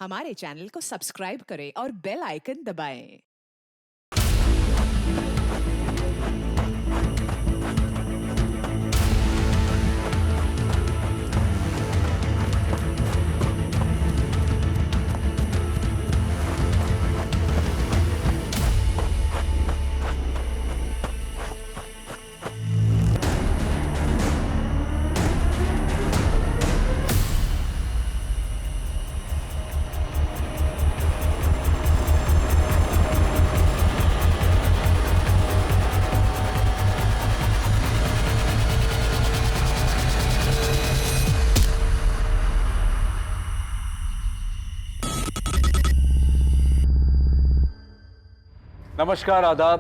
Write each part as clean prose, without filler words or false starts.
हमारे चैनल को सब्सक्राइब करें और बेल आइकन दबाएं। नमस्कार, आदाब।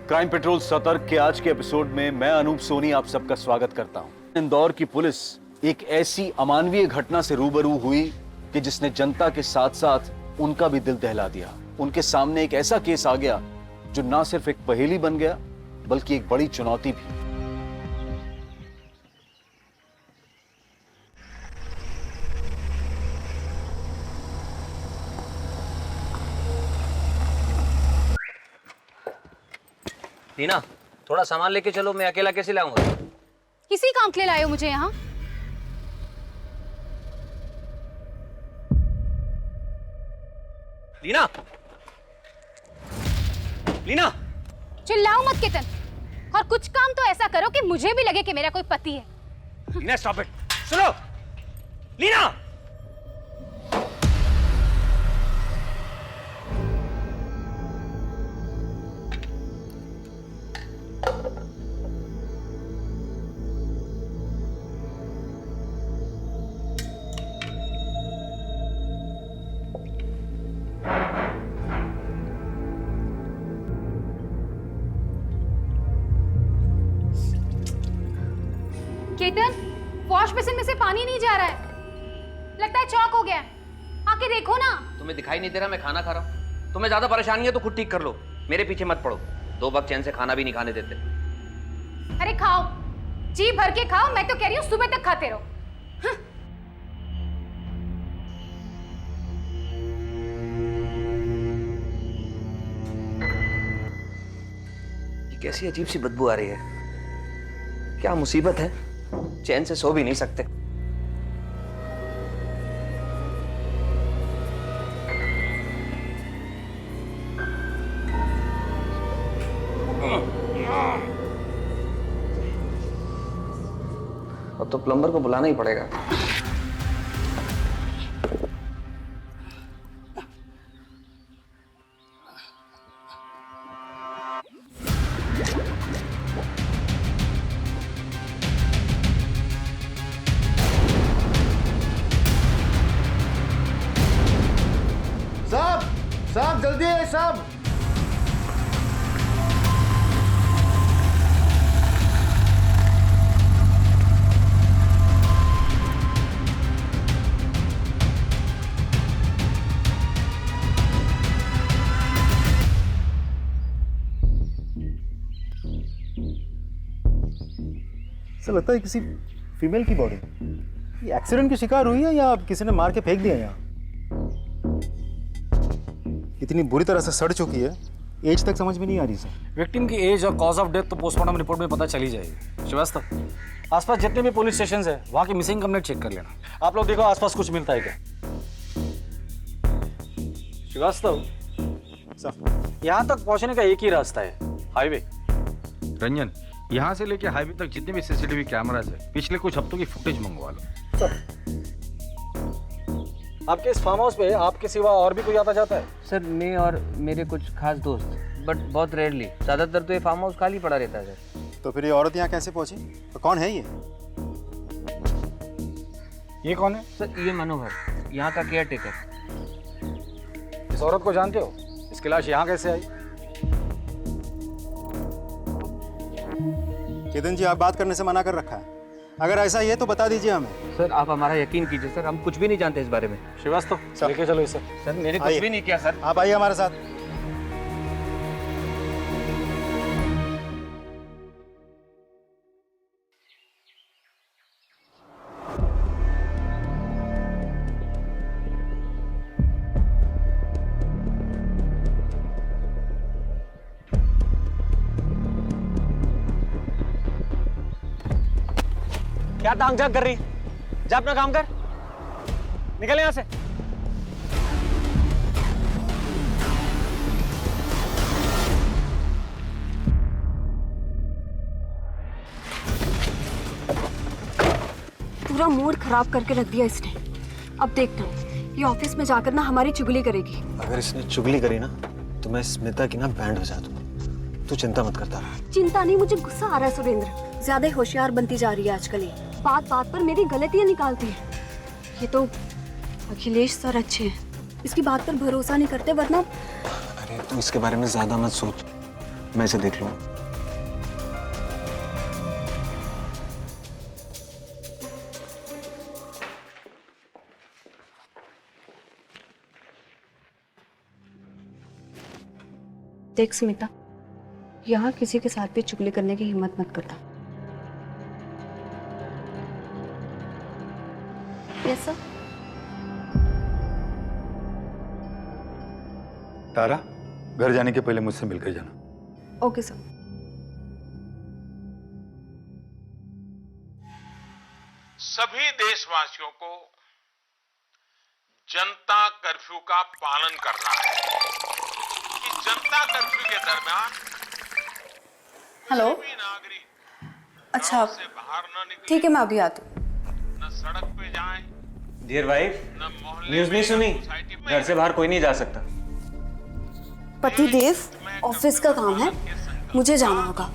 क्राइम पेट्रोल सतर्क के आज के एपिसोड में मैं अनूप सोनी आप सबका स्वागत करता हूं। इंदौर की पुलिस एक ऐसी अमानवीय घटना से रूबरू हुई कि जिसने जनता के साथ साथ उनका भी दिल दहला दिया। उनके सामने एक ऐसा केस आ गया जो ना सिर्फ एक पहेली बन गया बल्कि एक बड़ी चुनौती भी। टीना, थोड़ा सामान लेके चलो, मैं अकेला कैसे लाऊंगा? किसी काम के लिए लाए हो मुझे यहाँ? लीना! लीना! चिल्लाओ मत कितन, और कुछ काम तो ऐसा करो कि मुझे भी लगे कि मेरा कोई पति है। Leena, stop it! सुनो! लीना! केतन, वॉश बेसिन में से पानी नहीं जा रहा है। लगता है चौक हो गया है। आके देखो ना। तुम्हें दिखाई नहीं दे रहा मैं खाना खा रहा हूँ? तुम्हें ज्यादा परेशानी है तो खुद ठीक कर लो, मेरे पीछे मत पड़ो। 2 वक्त चैन से खाना भी नहीं खाने देते। अरे खाओ, जी भर के खाओ। मैं तो कह रही हूँ सुबह तक खाते रहो। ये कैसी अजीब सी बदबू आ रही है। क्या मुसीबत है? चैन से सो भी नहीं सकते। अब तो प्लम्बर को बुलाना ही पड़ेगा। साहब जल्दी है साहब। ऐसा लगता है किसी फीमेल की बॉडी। ये एक्सीडेंट की शिकार हुई है या किसी ने मार के फेंक दिया यहाँ? इतनी बुरी तरह से सड़ चुकी है, एज तक समझ में नहीं आ रही सर। विक्टिम की एज और कॉज ऑफ डेथ तो पोस्टमार्टम रिपोर्ट में पता चल ही जाएगी। श्रीवास्तव, आसपास जितने भी पुलिस स्टेशन है वहाँ की मिसिंग कंप्लेंट चेक कर लेना। आप लोग देखो आसपास कुछ मिलता है क्या। श्रीवास्तव, यहाँ तक पहुँचने का एक ही रास्ता है, हाईवे। रंजन, यहाँ से लेके हाईवे तक जितने भी सीसीटीवी कैमरास है पिछले कुछ हफ्तों की फुटेज मंगवा लो। आपके इस फार्म हाउस पे आपके सिवा और भी कोई आता जाता है? सर, मैं और मेरे कुछ खास दोस्त, बट बहुत रेयरली। ज्यादातर तो ये फार्म हाउस खाली पड़ा रहता है सर। तो फिर ये औरत यहाँ कैसे पहुंची? तो कौन है ये? ये कौन है? सर, ये मनोहर, यहाँ का केयर टेकर। इस औरत को जानते हो? इसकी लाश यहाँ कैसे आई? केतन जी, आप बात करने से मना कर रखा है। अगर ऐसा ही है तो बता दीजिए हमें। सर, आप हमारा यकीन कीजिए सर, हम कुछ भी नहीं जानते इस बारे में। श्रीवास्तव, लेके चलो इसे। सर, मैंने कुछ आइए। भी नहीं किया सर। आप आइए हमारे साथ। क्या तांग झांक कर रही है? जा अपना काम कर, निकल यहां से। पूरा मूड खराब करके रख दिया इसने। अब देखना, ये ऑफिस में जाकर ना हमारी चुगली करेगी। अगर इसने चुगली करी ना तो मैं स्मिता की ना बैंड बजा दूंगा। तू चिंता मत करता रहा। चिंता नहीं, मुझे गुस्सा आ रहा है सुरेंद्र। ज्यादा ही होशियार बनती जा रही है आजकल ये। बात बात पर मेरी गलतियां निकालती है। ये तो अखिलेश सर अच्छे हैं, इसकी बात पर भरोसा नहीं करते, वरना। अरे तू इसके बारे में ज्यादा मत सोच, मैं इसे देख लूंगा। देख स्मिता, यहाँ किसी के साथ भी चुगली करने की हिम्मत मत करना। Yes sir. तारा, घर जाने के पहले मुझसे मिलकर जाना। Okay sir. सभी देशवासियों को जनता कर्फ्यू का पालन करना है। कि जनता कर्फ्यू के दरमियान हेलो। कोई नागरिक अच्छा, घरों से बाहर न निकले, ठीक है, मैं अभी आती हूँ। न सड़क पे जाएं, डियर वाइफ, न मोहल्ले न्यूज़ नहीं में, सुनी? न सोसाइटी में। घर से बाहर कोई नहीं जा सकता। पति देव, ऑफिस का काम है, मुझे जाना होगा।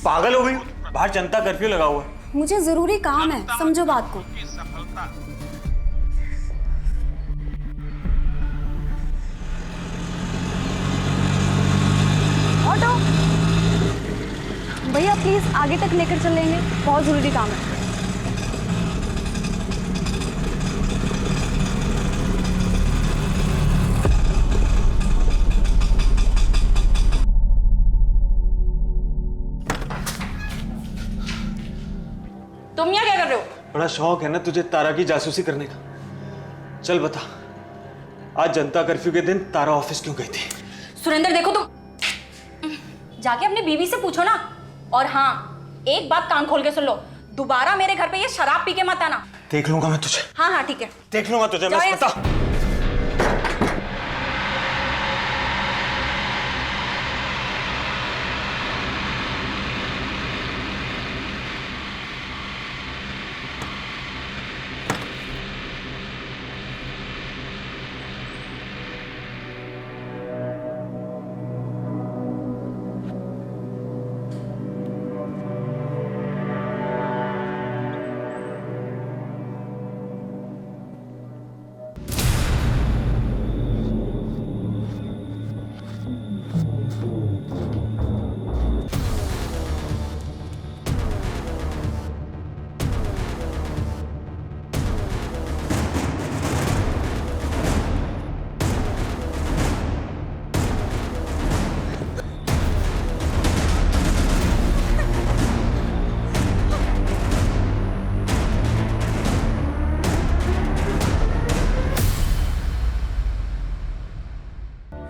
पागल हो गई? बाहर जनता कर्फ्यू लगा हुआ है। मुझे जरूरी काम है, समझो बात को। की सफलता ऑटो भैया, प्लीज आगे तक लेकर चलेंगे, बहुत जरूरी काम है। तुम यहाँ क्या कर रहे हो? बड़ा शौक है ना तुझे तारा की जासूसी करने का। चल बता, आज जनता कर्फ्यू के दिन तारा ऑफिस क्यों गई थी? सुरेंद्र देखो, तुम जाके अपनी बीवी से पूछो ना। और हाँ, एक बात कान खोल के सुन लो, दोबारा मेरे घर पे ये शराब पी के मत आना। देख लूंगा मैं तुझे। हाँ हाँ ठीक है, देख लूंगा तुझे मैं, जाओ यहाँ स्मिता।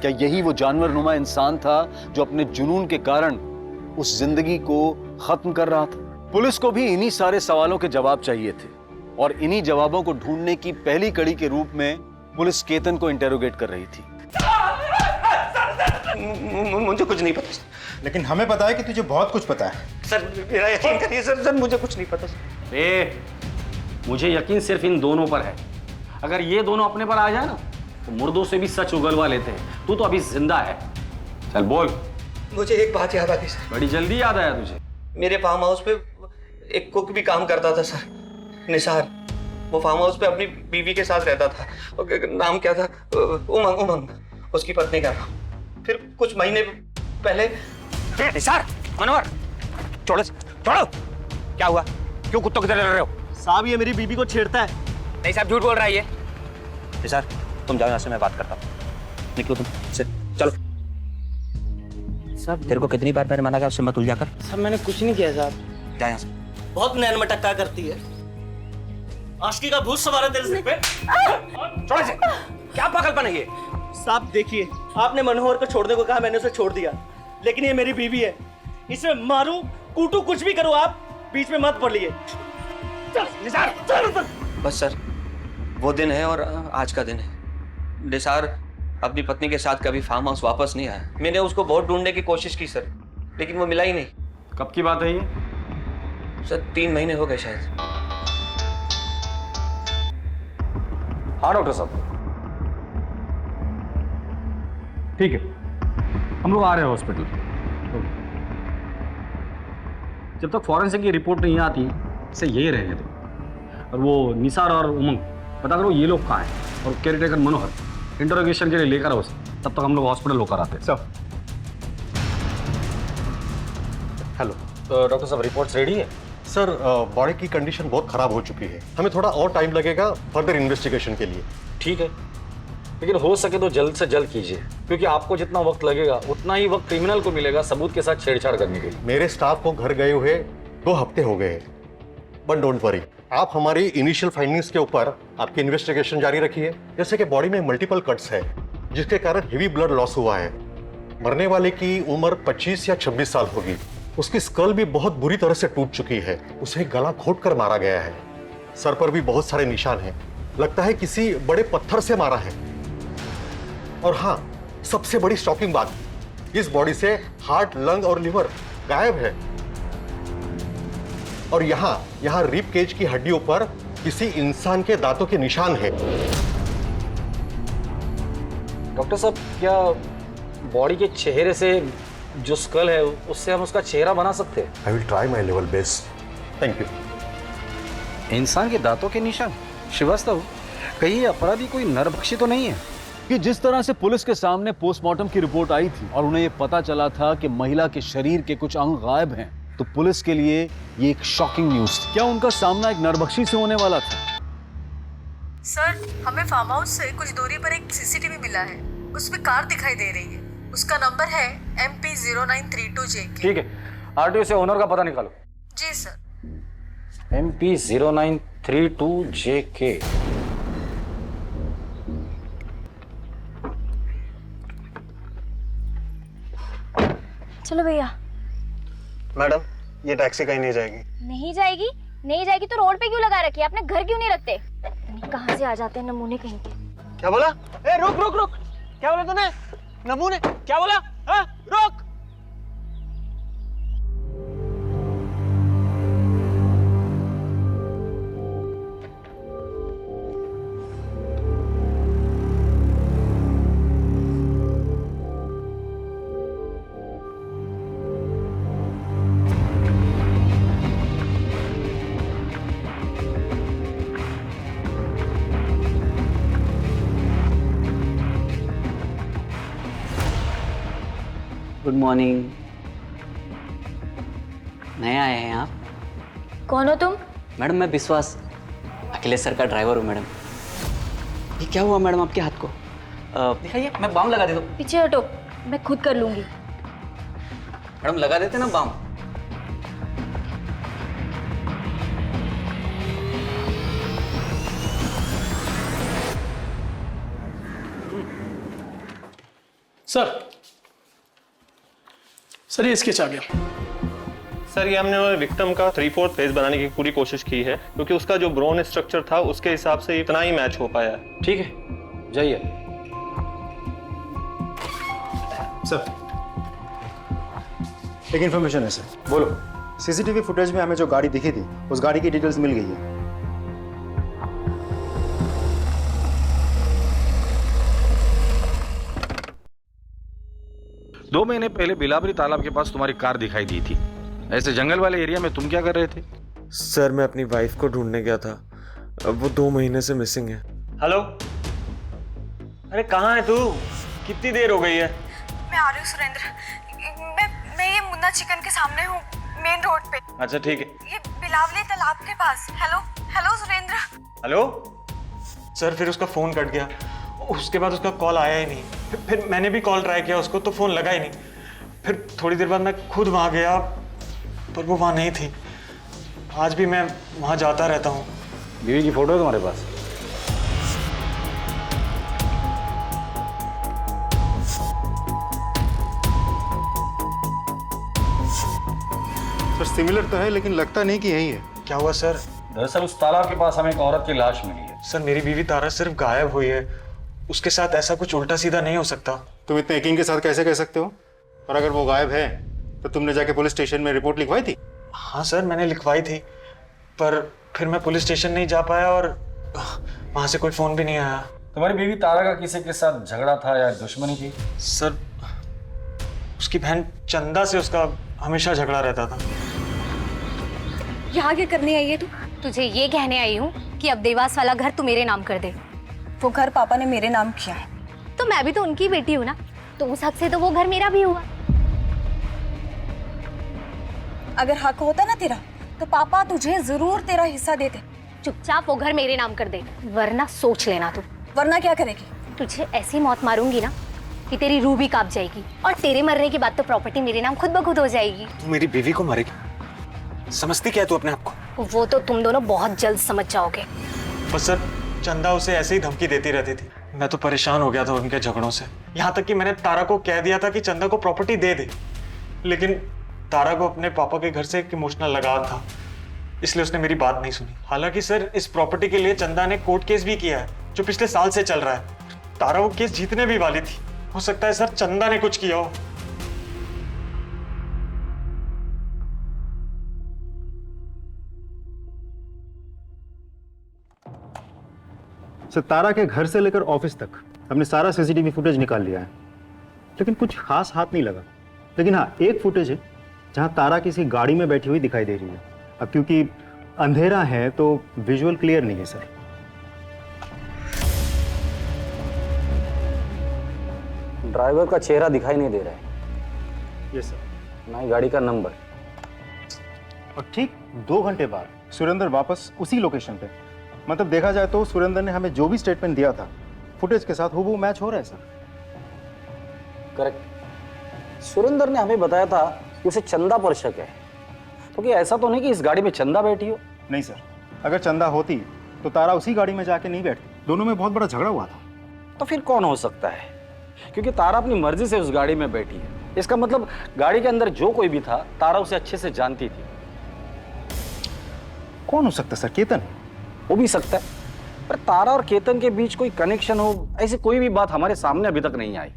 क्या यही वो जानवरनुमा इंसान था जो अपने जुनून के कारण उस जिंदगी को खत्म कर रहा था? पुलिस को भी इन्हीं सारे सवालों के जवाब चाहिए थे और इन्हीं जवाबों को ढूंढने की पहली कड़ी के रूप में पुलिस केतन को इंटेरोगेट कर रही थी। मुझे कुछ नहीं पता। लेकिन हमें पता है कि तुझे बहुत कुछ पता है। सर मेरा यकीन करिए सर, मुझे कुछ नहीं पता। मुझे यकीन सिर्फ इन दोनों पर है। अगर ये दोनों अपने पर आ जाए ना तो मुर्दों से भी सच उगलवा लेते हैं। तू तो अभी जिंदा है। चल बोल। मुझे एक बात याद आ गई सर। बड़ी जल्दी याद आया तुझे? मेरे फार्म हाउस पे एक कुक भी काम करता था सर, निसार। वो फार्म हाउस पे अपनी बीवी के साथ रहता था। नाम क्या था? उमंग, उसकी पत्नी का नाम। फिर कुछ महीने पहले निसार, मनोहर, छोड़ो। क्या हुआ? क्यों कुत्तों की तरह लड़ रहे हो? साहब ये मेरी बीवी को छेड़ता है। नहीं साहब, झूठ बोल रहा है ये। निसार तुम जाओ यहाँ से, मैं बात करता हूँ। निकलो तुम से, चलो। साहब तेरे को कितनी बार मैंने मना किया उससे मत उलझा कर। साहब मैंने कुछ नहीं किया साहब। जा यहाँ से। बहुत नैन मटक्का करती है, आशिकी का भूत सवार है तेरे सिर पे। छोड़ से। क्या पागलपन है ये? साहब देखिए, आपने मनोहर को छोड़ने को कहा, मैंने उसे छोड़ दिया, लेकिन ये मेरी बीवी है। इसे मारूं, कूटू, कुछ भी करो, आप बीच में मत पड़िए। बस सर, वो दिन है और आज का दिन है। निसार अपनी पत्नी के साथ कभी फार्म हाउस वापस नहीं आया। मैंने उसको बहुत ढूंढने की कोशिश की सर, लेकिन वो मिला ही नहीं। कब की बात है ये? सर 3 महीने हो गए शायद। हाँ डॉक्टर साहब, ठीक है, हम लोग आ रहे हैं हॉस्पिटल। जब तक फॉरेंसिक की रिपोर्ट नहीं आती इसे यही रहने दो। और वो निसार और उमंग पता करो ये लोग कहाँ हैं, और केयरटेकर मनोहर इंटरोगेशन के लिए लेकर आओ उसे। तब तक हम लोग हॉस्पिटल होकर आते हैं। Sir hello. तो डॉक्टर साहब रिपोर्ट्स रेडी है? सर बॉडी की कंडीशन बहुत खराब हो चुकी है, हमें थोड़ा और टाइम लगेगा फर्दर इन्वेस्टिगेशन के लिए। ठीक है, लेकिन हो सके तो जल्द से जल्द कीजिए, क्योंकि आपको जितना वक्त लगेगा उतना ही वक्त क्रिमिनल को मिलेगा सबूत के साथ छेड़छाड़ करने के लिए। मेरे स्टाफ को घर गए हुए 2 हफ्ते हो गए, बट डोंट वरी, आप हमारी इनिशियल फाइंडिंग्स के ऊपर आपकी इन्वेस्टिगेशन जारी रखिए। जैसे कि बॉडी में मल्टीपल कट्स है, जिसके कारण हेवी ब्लड लॉस हुआ है। मरने वाले की उम्र 25 या 26 साल होगी। उसकी स्कल भी बहुत बुरी तरह से टूट चुकी है, उसे गला घोंटकर मारा गया है। सर पर भी बहुत सारे निशान हैं, लगता है किसी बड़े पत्थर से मारा है। और हाँ, सबसे बड़ी शॉकिंग बात, इस बॉडी से हार्ट, लंग और लिवर गायब है। और यहाँ रिब केज की हड्डियों पर किसी इंसान के दांतों के निशान है। डॉक्टर साहब, क्या बॉडी के चेहरे से जो स्कल है उससे हम उसका चेहरा बना सकते हैं? I will try my level best. Thank you. इंसान के दांतों के निशान? श्रीवास्तव, कहीं ये अपराधी कोई नरभक्षी तो नहीं है? कि जिस तरह से पुलिस के सामने पोस्टमार्टम की रिपोर्ट आई थी और उन्हें ये पता चला था कि महिला के शरीर के कुछ अंग गायब हैं, तो पुलिस के लिए ये एक शॉकिंग न्यूज थी। क्या उनका सामना एक नरभक्षी से होने वाला था? सर, हमें फार्म हाउस से कुछ दूरी पर एक सीसीटीवी मिला है, उसमें कार दिखाई दे रही है। उसका नंबर है MP0932JK। ठीक है, आरटीओ से ओनर का पता निकालो। जी सर। MP0932JK। चलो भैया। मैडम, ये टैक्सी कहीं नहीं जाएगी। नहीं जाएगी? नहीं जाएगी तो रोड पे क्यों लगा रखी है? आपने घर क्यों नहीं रखते? कहाँ से आ जाते हैं नमूने कहीं के। क्या बोला? ए, रुक रुक रुक, क्या बोला तूने? नमूने क्या बोला? हाँ, रुक। Good morning. नए आए हैं आप? कौन हो तुम? मैडम मैं विश्वास, अखिलेश सर का ड्राइवर हूँ मैडम। ये क्या हुआ मैडम आपके हाथ को? दिखाइए, मैं बाम लगा देता हूँ। पीछे हटो, मैं खुद कर लूंगी। मैडम लगा देते ना बाम। सर ये स्केच आ गया। सर ये हमने विक्टिम का 3/4 फेस बनाने की पूरी कोशिश की है, क्योंकि उसका जो ब्रोन स्ट्रक्चर था उसके हिसाब से इतना ही मैच हो पाया है। ठीक है, जाइए। सर एक इन्फॉर्मेशन है सर। बोलो। सीसीटीवी फुटेज में हमें जो गाड़ी दिखी थी उस गाड़ी की डिटेल्स मिल गई है। दो महीने पहले बिलावरी तालाब के पास तुम्हारी कार दिखाई दी थी। ऐसे जंगल वाले एरिया में तुम क्या कर रहे थे? सर मैं अपनी वाइफ को ढूंढने गया था, अब वो 2 महीने से मिसिंग है। हेलो, अरे कहाँ है तू? कितनी देर हो गई है? मैं आ रही हूँ सुरेंद्र। मैं ये मुन्ना चिकन के सामने हूँ, मेन रोड पे। अच्छा ठीक है। ये बिलावली तालाब के पास। Hello hello Surendra. Hello sir, फिर उसका फोन कट गया, उसके बाद उसका कॉल आया ही नहीं। फिर मैंने भी कॉल ट्राई किया उसको तो फोन लगा ही नहीं। फिर थोड़ी देर बाद मैं खुद वहाँ गया पर वो वहाँ नहीं थी। आज भी मैं वहाँ जाता रहता हूँ। बीवी की फोटो है तुम्हारे पास? सर सिमिलर तो है लेकिन लगता नहीं कि यही है। क्या हुआ सर? दरअसल उस तालाब के पास हमें एक औरत की लाश मिली है। सर मेरी बीवी तारा सिर्फ गायब हुई है, उसके साथ ऐसा कुछ उल्टा सीधा नहीं हो सकता। तुम इतने यकीन के साथ कैसे कह सकते हो? और अगर वो गायब है तो तुमने जाके पुलिस स्टेशन में रिपोर्ट लिखवाई थी? हाँ सर मैंने लिखवाई थी, पर फिर मैं पुलिस स्टेशन नहीं जा पाया और वहां से कोई फोन भी नहीं आया। तुम्हारी बीवी तारा का किसी के साथ झगड़ा था या दुश्मनी थी? सर उसकी बहन चंदा से उसका हमेशा झगड़ा रहता था। यहाँ क्या करने आई है तू? तुझे ये कहने आई हूँ कि अब देवास वाला घर तू मेरे नाम कर दे। वो घर पापा ने मेरे नाम किया है। तो मैं भी तो उनकी बेटी हूँ ना, तो उस हक से तो वो घर मेरा भी हुआ। अगर हक होता ना तेरा तो पापा तुझे जरूर तेरा हिस्सा देते। चुपचाप वो घर मेरे नाम कर दे, वरना सोच लेना तू। वरना क्या करेगी? तुझे ऐसी मौत मारूंगी ना कि तेरी रूह भी कांप जाएगी, और तेरे मरने के बाद तो प्रॉपर्टी मेरे नाम खुद ब खुद हो जाएगी। तू मेरी बीवी को मारेगी? समझती क्या है तू अपने आप को? वो तो तुम दोनों बहुत जल्द समझ जाओगे। बस सर चंदा उसे ऐसे ही धमकी देती रहती थी। मैं तो परेशान हो गया था उनके झगड़ों से, यहाँ तक कि मैंने तारा को कह दिया था कि चंदा को प्रॉपर्टी दे दे, लेकिन तारा को अपने पापा के घर से एक इमोशनल लगाव था, इसलिए उसने मेरी बात नहीं सुनी। हालांकि सर इस प्रॉपर्टी के लिए चंदा ने कोर्ट केस भी किया है जो पिछले साल से चल रहा है। तारा वो केस जीतने भी वाली थी। हो सकता है सर चंदा ने कुछ किया हो। सर तारा के घर से लेकर ऑफिस तक हमने सारा सीसीटीवी फुटेज निकाल लिया है, लेकिन कुछ खास हाथ नहीं लगा। लेकिन हाँ एक फुटेज है जहां तारा किसी गाड़ी में बैठी हुई दिखाई दे रही है। अब क्योंकि अंधेरा है तो विजुअल क्लियर नहीं है सर। ड्राइवर का चेहरा दिखाई नहीं दे रहा है। Yes sir. ना ही गाड़ी का नंबर। और ठीक 2 घंटे बाद सुरेंद्र वापस उसी लोकेशन पे। मतलब देखा जाए तो सुरेंद्र ने हमें जो भी स्टेटमेंट दिया था फुटेज के साथ हूबहू मैच हो रहा है सर। करेक्ट। सुरेंद्र ने हमें बताया था कि उसे चंदा पर शक है, तो क्या ऐसा तो नहीं कि इस गाड़ी में चंदा बैठी हो? नहीं सर, अगर चंदा होती तो तारा उसी गाड़ी में जाके नहीं बैठती। दोनों में बहुत बड़ा झगड़ा हुआ था। तो फिर कौन हो सकता है? क्योंकि तारा अपनी मर्जी से उस गाड़ी में बैठी है, इसका मतलब गाड़ी के अंदर जो कोई भी था तारा उसे अच्छे से जानती थी। कौन हो सकता है सर? केतन हो भी सकता है, पर तारा और केतन के बीच कोई कनेक्शन हो ऐसी कोई भी बात हमारे सामने अभी तक नहीं आई।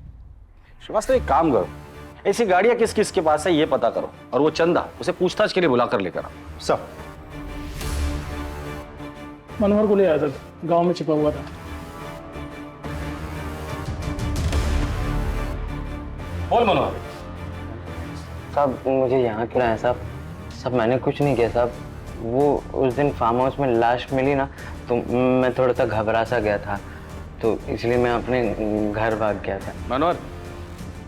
श्रीवास्तव एक काम करो, ऐसी गाड़ियां किस किस के पास है ये पता करो, और वो चंदा उसे पूछताछ के लिए बुलाकर लेकर आओ। सब मनोहर को ले आया था, गांव में छिपा हुआ था। बोल मनोहर। साहब मुझे यहाँ क्यों लाया साहब? साहब मैंने कुछ नहीं किया साहब। वो उस दिन फार्म हाउस में लाश मिली ना, तो मैं थोड़ा सा घबरा सा गया था, तो इसलिए मैं अपने घर भाग गया था। मनोहर,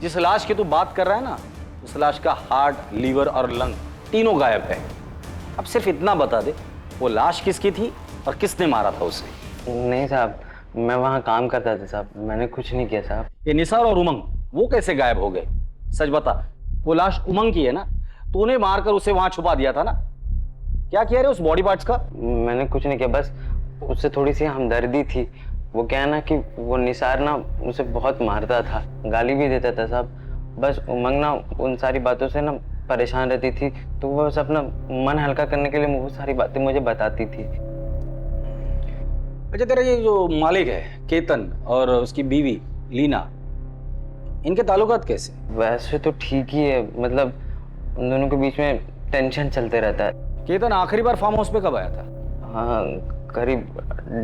जिस लाश की तू बात कर रहा है ना, उस लाश का हार्ट, लीवर और लंग तीनों गायब है। अब सिर्फ इतना बता दे, वो लाश किसकी थी और किसने मारा था उसे? नहीं साहब, मैं वहाँ काम करता था साहब, मैंने कुछ नहीं किया साहब। ये निसार और उमंग वो कैसे गायब हो गए? सच बता, वो लाश उमंग की है ना? तूने मारकर उसे वहां छुपा दिया था ना? क्या किया रे उस बॉडी पार्ट्स का? मैंने कुछ नहीं किया, बस उससे थोड़ी सी हमदर्दी थी। वो क्या है ना कि वो निसार ना उसे बहुत मारता था, गाली भी देता था साहब। बस उमंग ना उन सारी बातों से ना परेशान रहती थी, तो वो बस अपना मन हल्का करने के लिए वो सारी बातें मुझे बताती थी। अच्छा, तेरा ये जो मालिक है केतन और उसकी बीवी लीना, इनके ताल्लुकात कैसे? वैसे तो ठीक ही है, मतलब उन दोनों के बीच में टेंशन चलते रहता है। केतन आखिरी बार फार्म हाउस पे कब आया था? हाँ, करीब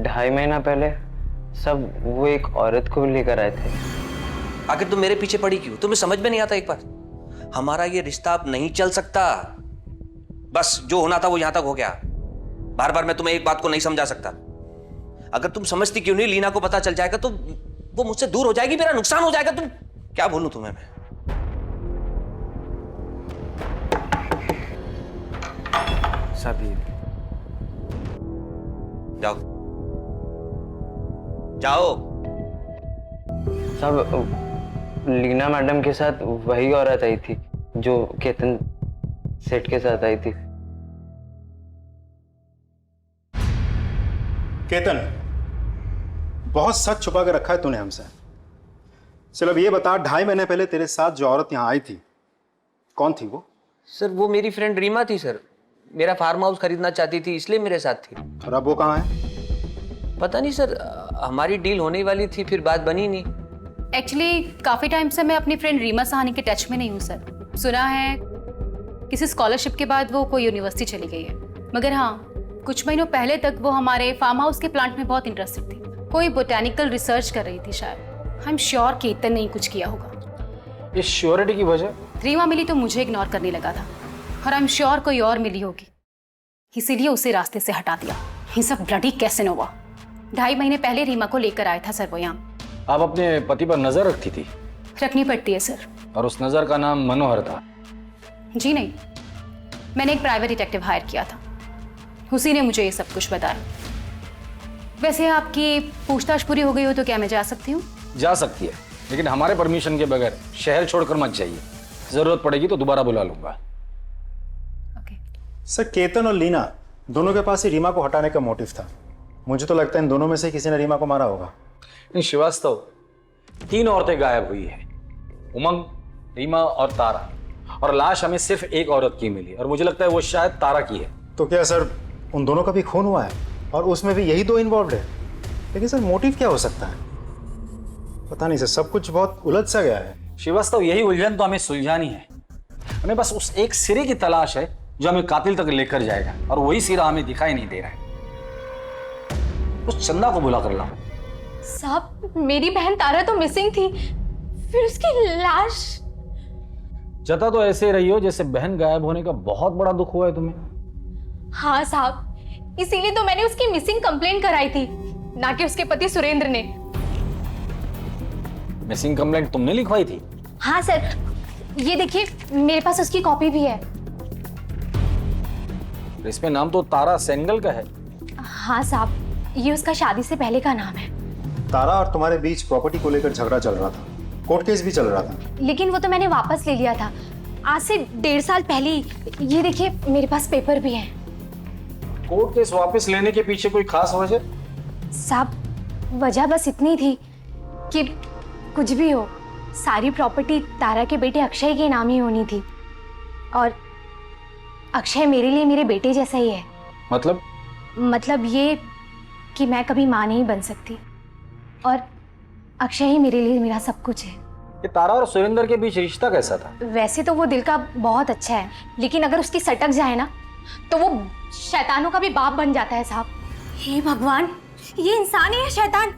2.5 महीना पहले। सब वो एक औरत को लेकर आए थे। आखिर तुम मेरे पीछे पड़ी क्यों? तुम्हें समझ में नहीं आता? एक बार हमारा ये रिश्ता अब नहीं चल सकता। बस जो होना था वो यहां तक हो गया। बार बार मैं तुम्हें एक बात को नहीं समझा सकता। अगर तुम समझती क्यों नहीं, लीना को पता चल जाएगा तो वो मुझसे दूर हो जाएगी, मेरा नुकसान हो जाएगा। तुम क्या बोलूं तुम्हें मैं? सभी जाओ जाओ। सब लीना मैडम के साथ वही औरत आई थी जो केतन सेठ के साथ आई थी। केतन, बहुत सच छुपा के रखा है तूने हमसे। चल अब ये बता, 2.5 महीने पहले तेरे साथ जो औरत यहाँ आई थी, कौन थी वो? सर वो मेरी फ्रेंड रीमा थी सर। मेरा फार्म हाउस खरीदना चाहती थी, इसलिए मेरे साथ थी। और अब वो कहाँ है? पता नहीं सर, हमारी डील होने वाली थी, फिर बात बनी नहीं। एक्चुअली काफ़ी टाइम से मैं अपनी फ्रेंड रीमा सहानी के टच में नहीं हूँ सर। सुना है किसी स्कॉलरशिप के बाद वो कोई यूनिवर्सिटी चली गई है, मगर हाँ कुछ महीनों पहले तक वो हमारे फार्म हाउस के प्लांट में बहुत इंटरेस्टेड थी। कोई बोटेनिकल रिसर्च कर रही थी शायद। आई एम श्योर केतन ने ही कुछ किया होगा। इस श्योरिटी की वजह? रीमा मिली तो मुझे इग्नोर करने लगा था, और आई एम श्योर कोई और मिली होगी, इसीलिए उसे रास्ते से हटा दिया। ये सब ब्लडी कैसेनोवा 2.5 महीने पहले रीमा को लेकर आया था सर वो यहाँ। आप अपने पति पर नजर रखती थी? रखनी पड़ती है सर। और उस नजर का नाम मनोहर था? जी नहीं, मैंने एक प्राइवेट डिटेक्टिव हायर किया था, उसी ने मुझे ये सब कुछ बताया। वैसे आपकी पूछताछ पूरी हो गई हो तो क्या मैं जा सकती हूँ? जा सकती है, लेकिन हमारे परमिशन के बगैर शहर छोड़कर मत जाइए। जरूरत पड़ेगी तो दोबारा बुला लूंगा। सर केतन और लीना दोनों के पास ही रीमा को हटाने का मोटिव था। मुझे तो लगता है इन दोनों में से किसी ने रीमा को मारा होगा। नहीं श्रीवास्तव, 3 औरतें गायब हुई है, उमंग, रीमा और तारा, और लाश हमें सिर्फ एक औरत की मिली, और मुझे लगता है वो शायद तारा की है। तो क्या सर उन दोनों का भी खून हुआ है और उसमें भी यही 2 इन्वॉल्व है? लेकिन सर मोटिव क्या हो सकता है? पता नहीं सर, सब कुछ बहुत उलझ सा गया है। श्रीवास्तव, यही उलझन तो हमें सुलझानी है। हमें बस उस एक सिरे की तलाश है जो हमें कातिल तक लेकर जाएगा, और वही सिरा हमें दिखाई नहीं दे रहा है। उस चंदा को बुला कर लाओ। साहब मेरी बहन तारा तो मिसिंग थी, फिर उसकी लाश। जता तो ऐसे रही हो जैसे बहन गायब होने का बहुत बड़ा दुख हुआ है तुम्हें। हाँ साहब, इसीलिए तो मैंने उसकी मिसिंग कंप्लेंट कराई थी, ना कि उसके पति सुरेंद्र ने। मिसिंग कंप्लेंट तुमने लिखवाई थी? हाँ सर, ये देखिए मेरे पास उसकी कॉपी भी है। इसमें नाम तो तारा सेंगल का है। हाँ साहब, ये उसका शादी से पहले का नाम है। तारा और तुम्हारे बीच प्रॉपर्टी को लेकर झगड़ा चल रहा था, कोर्ट केस भी चल रहा था। लेकिन वो तो मैंने वापस ले लिया था आज से 1.5 साल पहले ही। ये देखिए मेरे पास पेपर भी है। कोर्ट केस वापस लेने के पीछे कोई खास वजह? साहब वजह बस इतनी थी कि कुछ भी हो, सारी प्रॉपर्टी तारा के बेटे अक्षय के नाम ही होनी थी, और अक्षय मेरे लिए मेरे बेटे जैसा ही है। मतलब ये कि मैं कभी माँ नहीं बन सकती, और अक्षय ही मेरे लिए मेरा सब कुछ है। ये तारा और सुरेंद्र के बीच रिश्ता कैसा था? वैसे तो वो दिल का बहुत अच्छा है, लेकिन अगर उसकी सटक जाए ना तो वो शैतानों का भी बाप बन जाता है साहब। हे भगवान, ये इंसान है या शैतान?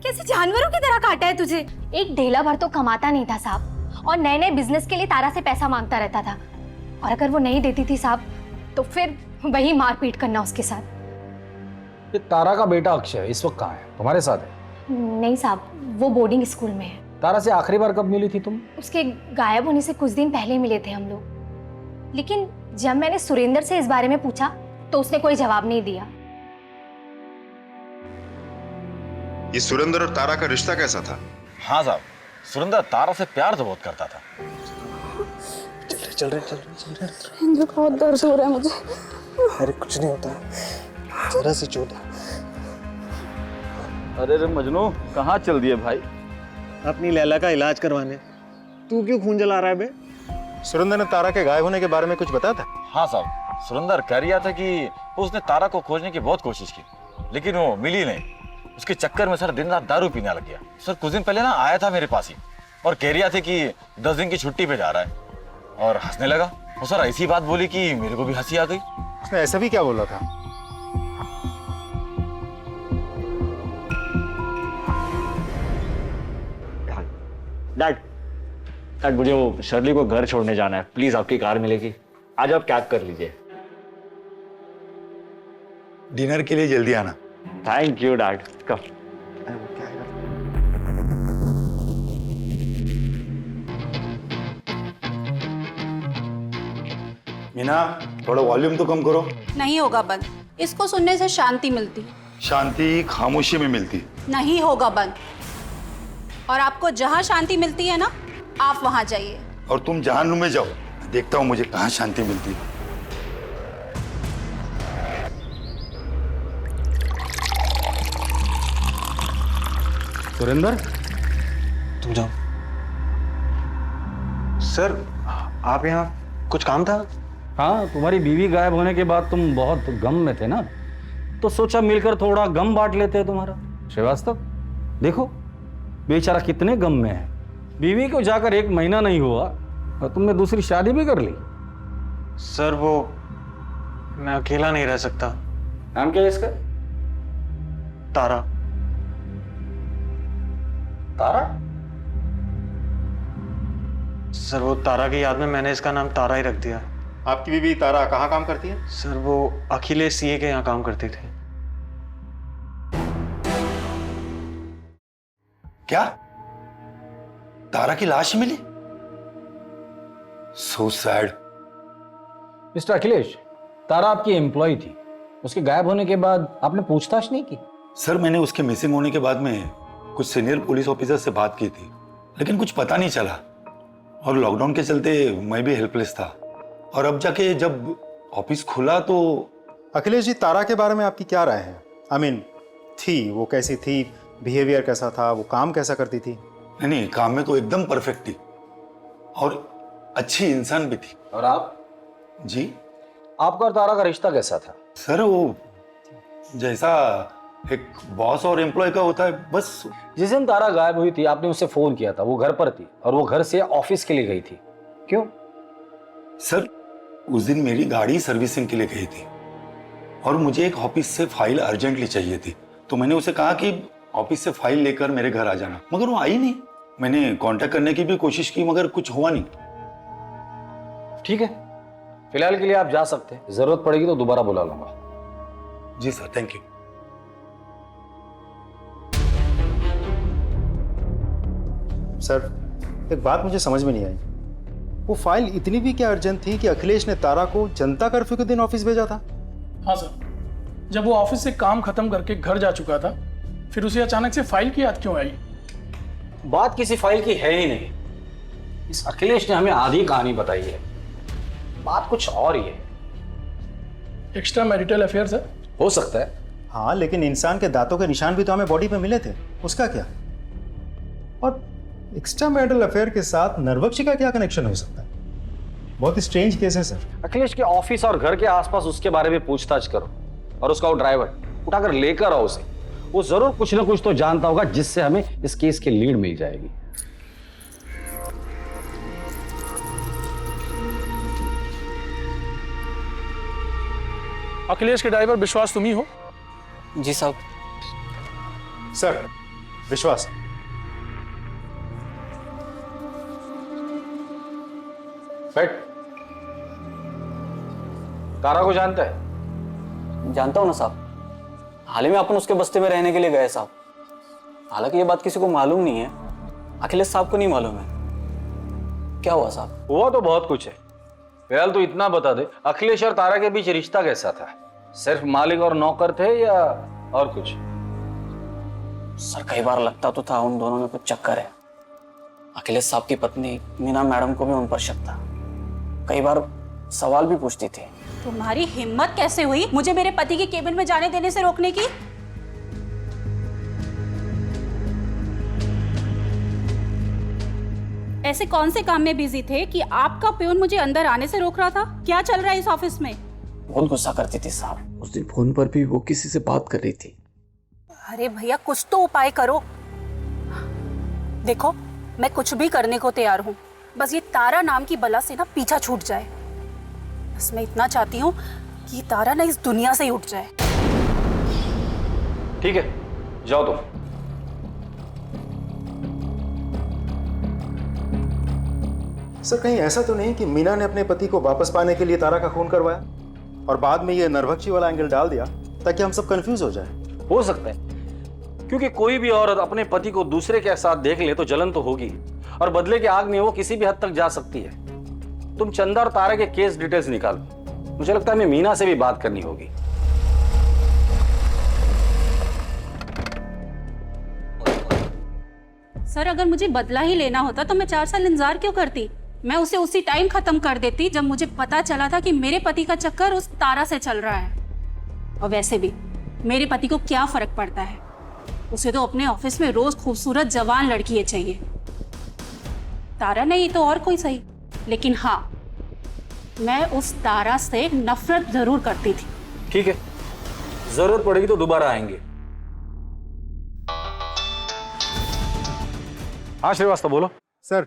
कैसे जानवरों की तरह काटा है तुझे। एक ढेला भर तो कमाता नहीं था साहब, और नए नए बिजनेस के लिए तारा से पैसा मांगता रहता था, और अगर वो नहीं देती थी साहब तो फिर वही मारपीट करना उसके साथ। ये तारा का बेटा अक्षय इस वक्त कहाँ है? तुम्हारे साथ है? नहीं साहब, वो बोर्डिंग स्कूल में है। तारा से आखिरी बार कब मिली थी तुम? उसके गायब होने से कुछ दिन पहले मिले थे हम लोग, लेकिन जब मैंने सुरेंद्र से इस बारे में पूछा तो उसने कोई जवाब नहीं दिया। ये सुरेंद्र और तारा का रिश्ता कैसा था? हाँ साहब, सुरेंद्र तारा से प्यार तो बहुत करता था। चल रहे इंद्र, बहुत दर्द हो रहा है मुझे। अरे कुछ नहीं होता, जरा सी चोट है। अरे रे मजनू, कहाँ चल दिए भाई? अपनी लैला का इलाज करवाने। तू क्यों खून जला रहा है बे? सुरेंद्र ने तारा के गायब होने के बारे में कुछ बताया था? हाँ साहब, सुरेंद्र कह रहा था कि उसने तारा को खोजने की बहुत कोशिश की, लेकिन वो मिली नहीं। उसके चक्कर में सर दिन रात दारू पीने लग गया। सर कुछ दिन पहले ना आया था मेरे पास ही, और कह रहा था कि 10 दिन की छुट्टी पे जा रहा है, और हंसने लगा। वो सर ऐसी बात बोली कि मेरे को भी हंसी आ गई। उसने ऐसा भी क्या बोला था? डैड मुझे वो शर्ली को घर छोड़ने जाना है, प्लीज आपकी कार मिलेगी? आज आप कैब कर लीजिए। डिनर के लिए जल्दी आना। Thank you dad. Come. Meena, थोड़ा वॉल्यूम तो कम करो। नहीं होगा बंद, इसको सुनने से शांति मिलती। शांति खामोशी में मिलती। नहीं होगा बंद, और आपको जहाँ शांति मिलती है ना, आप वहाँ जाइए। और तुम जहानुम में जाओ, देखता हूँ मुझे कहाँ शांति मिलती है। सुरेंद्र, तुम जाओ। सर आप यहाँ कुछ काम था? हाँ, तुम्हारी बीवी गायब होने के बाद तुम बहुत गम में थे ना, तो सोचा मिलकर थोड़ा गम बांट लेते हैं तुम्हारा। श्रीवास्तव, देखो बेचारा कितने गम में है। बीवी को जाकर 1 महीना नहीं हुआ और तुमने दूसरी शादी भी कर ली। सर वो मैं अकेला नहीं रह सकता। नाम क्या है इसका? तारा। तारा? सर वो तारा की याद में मैंने इसका नाम तारा ही रख दिया। आपकी बीवी तारा कहाँ काम करती है? सर वो अखिलेश सीए के यहाँ काम करती थी। क्या तारा की लाश मिली? So sad. Mister Akhilesh, Tara आपकी एम्प्लॉय थी, उसके गायब होने के बाद आपने पूछताछ नहीं की? सर मैंने उसके मिसिंग होने के बाद में कुछ सीनियर पुलिस ऑफिसर से बात की थी, लेकिन कुछ पता नहीं चला और लॉकडाउन के चलते मैं भी हेल्पलेस था। और अब जाके जब ऑफिस खुला तो। अखिलेश जी, तारा के बारे में आपकी क्या राय है? आई मीन, थी वो कैसी थी, बिहेवियर कैसा था, वो काम कैसा करती थी? नहीं, काम में तो एकदम परफेक्ट थी और अच्छी इंसान भी थी। और आप जी? आपका और तारा का रिश्ता कैसा था? सर वो जैसा एक बॉस और एम्प्लॉय का होता है, बस। जिस दिन तारा गायब हुई थी आपने उसे फोन किया था, वो घर पर थी और वो घर से ऑफिस के लिए गई थी, क्यों? सर उस दिन मेरी गाड़ी सर्विसिंग के लिए गई थी और मुझे एक ऑफिस से फाइल अर्जेंटली चाहिए थी, तो मैंने उसे कहा कि ऑफिस से फाइल लेकर मेरे घर आ जाना, मगर वो आई नहीं। मैंने कांटेक्ट करने की भी कोशिश की मगर कुछ हुआ नहीं। ठीक है, फिलहाल के लिए आप जा सकते हैं, जरूरत पड़ेगी तो दोबारा बुला लूंगा। जी सर, थैंक यू। सर एक बात मुझे समझ में नहीं आई, वो फाइल इतनी भी क्या अर्जेंट थी कि अखिलेश ने तारा को जनता कर्फ्यू के दिन ऑफिस भेजा था? हाँ सर, जब वो ऑफिस से काम खत्म करके घर जा चुका था, फिर उसे अचानक से फाइल की याद क्यों आई? बात किसी फाइल की है ही नहीं। इस अखिलेश ने हमें आधी कहानी बताई है, बात कुछ और ही है। Extra marital affair sir? हो सकता है। हाँ, लेकिन इंसान के दांतों के निशान भी तो हमें बॉडी पे मिले थे, उसका क्या? और एक्स्ट्रा मैरिटल अफेयर के साथ नरबख्शी का क्या कनेक्शन हो सकता है? बहुत ही स्ट्रेंज केस है सर। अखिलेश के ऑफिस और घर के आसपास उसके बारे में पूछताछ करो और उसका वो ड्राइवर उठाकर लेकर आओ उसे। वो जरूर कुछ ना कुछ तो जानता होगा जिससे हमें इस केस की लीड मिल जाएगी। अखिलेश के ड्राइवर विश्वास तुम ही हो? जी साहब। सर विश्वास, बैठ। तारा को जानता है? जानता हूँ ना साहब, हाल ही में अपन उसके बस्ते में रहने के लिए गए साहब। हालांकि ये बात किसी को मालूम नहीं है, अखिलेश साहब को नहीं मालूम है। क्या हुआ साहब? हुआ तो बहुत कुछ है, फिलहाल तो इतना बता दे, अखिलेश और तारा के बीच रिश्ता कैसा था? सिर्फ मालिक और नौकर थे या और कुछ? सर कई बार लगता तो था उन दोनों में कुछ चक्कर है। अखिलेश साहब की पत्नी मीना मैडम को भी उन पर शक था, कई बार सवाल भी पूछती थी। तुम्हारी हिम्मत कैसे हुई मुझे मेरे पति के केबिन में जाने देने से रोकने की? ऐसे कौन से काम में बिजी थे कि आपका प्यून मुझे अंदर आने से रोक रहा था? क्या चल रहा है इस ऑफिस में? बहुत गुस्सा करती थी साहब। उस दिन फोन पर भी वो किसी से बात कर रही थी। अरे भैया कुछ तो उपाय करो। देखो मैं कुछ भी करने को तैयार हूँ, बस ये तारा नाम की बला से ना पीछा छूट जाए। बस मैं इतना चाहती हूँ कि तारा ना इस दुनिया से ही उठ जाए। ठीक है, जाओ तुम। सर कहीं ऐसा तो नहीं कि मीना ने अपने पति को वापस पाने के लिए तारा का खून करवाया और बाद में ये नरभक्षी वाला एंगल डाल दिया ताकि हम सब कंफ्यूज हो जाए? हो सकता है, क्योंकि कोई भी औरत अपने पति को दूसरे के साथ देख ले तो जलन तो होगी, और बदले की आग में वो किसी भी हद तक जा सकती है। तुम चंदा और तारा के केस डिटेल्स निकालो, मुझे लगता है हमें मीना से भी बात करनी होगी। सर अगर मुझे बदला ही लेना होता तो मैं 4 साल इंतजार क्यों करती? मैं उसे उसी टाइम खत्म कर देती जब मुझे पता चला था कि मेरे पति का चक्कर उस तारा से चल रहा है। और वैसे भी मेरे पति को क्या फर्क पड़ता है, उसे तो अपने ऑफिस में रोज खूबसूरत जवान लड़की चाहिए। तारा नहीं तो और कोई सही, लेकिन हाँ मैं उस तारा से नफरत जरूर करती थी। ठीक है, जरूरत पड़ेगी तो दोबारा आएंगे। हाँ श्रीवास्तव बोलो। सर,